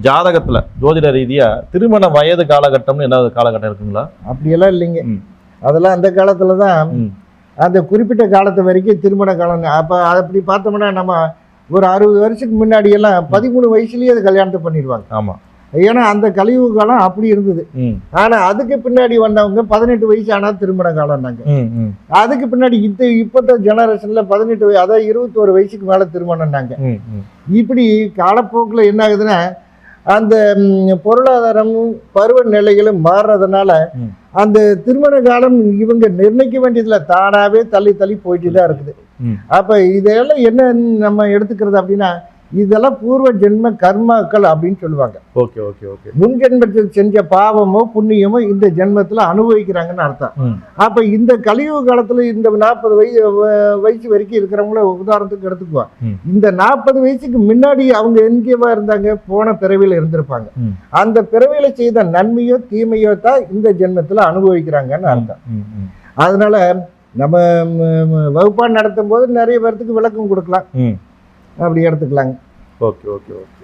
ஜாதகத்துல ஜோதிட ரீதியா திருமண வயது காலகட்டம்னு ஏதாவது காலகட்டம் இருக்குங்களா? அப்படியெல்லாம் இல்லைங்க. அதெல்லாம் அந்த காலத்துல தான் அந்த குறிப்பிட்ட காலத்து வரைக்கும் திருமண காலம். அப்ப அப்படி பார்த்தோம்னா நம்ம ஒரு 60 வருஷத்துக்கு முன்னாடி எல்லாம் 13 வயசுலயே அது கல்யாணத்தை பண்ணிடுவாங்க. ஆமா. ஏன்னா அந்த கலியுக காலம் அப்படி இருந்தது. ஆனா அதுக்கு பின்னாடி வந்தவங்க 18 வயசு ஆனா திருமண காலம்னாங்க. அதுக்கு பின்னாடி இப்பத்த ஜெனரேஷன்ல 18 வயசு, அதாவது 21 வயசுக்கு மேல திருமணம்னாங்க. இப்படி காலப்போக்கில் என்ன ஆகுதுன்னா அந்த பொருளாதாரமும் பருவ நிலைகளும் மாறுறதுனால அந்த திருமண காலம் இவங்க நிர்ணயிக்க வேண்டியதுல தானாவே தள்ளி தள்ளி போயிட்டு தான் இருக்குது. அப்ப இதெல்லாம் என்ன நம்ம எடுத்துக்கிறது அப்படின்னா, இதெல்லாம் பூர்வ ஜென்ம கர்மாக்கள் அப்படின்னு சொல்லுவாங்க. Okay okay okay. முன் ஜென்மத்தில் செஞ்ச பாவமோ புண்ணியமோ இந்த ஜென்மத்துல அனுபவிக்கிறாங்கன்னு அர்த்தம். அப்ப இந்த கலியுக காலத்துல இந்த 40 வயசு வரைக்கும் இருக்கிறவங்கள உதாரணத்துக்கு எடுத்துக்குவோம். இந்த 40 வயசுக்கு முன்னாடி அவங்க எங்கேவா இருந்தாங்க? போன பிறவியில இருந்திருப்பாங்க. அந்த பிறவியில செய்த நன்மையோ தீமையோ தான் இந்த ஜென்மத்துல அனுபவிக்கிறாங்கன்னு அர்த்தம். அதனால நம்ம வகுப்பா நடத்தும் போது நிறைய பேர்த்துக்கு விளக்கம் கொடுக்கலாம், அப்படி எடுத்துக்கலாங்க. Okay okay okay.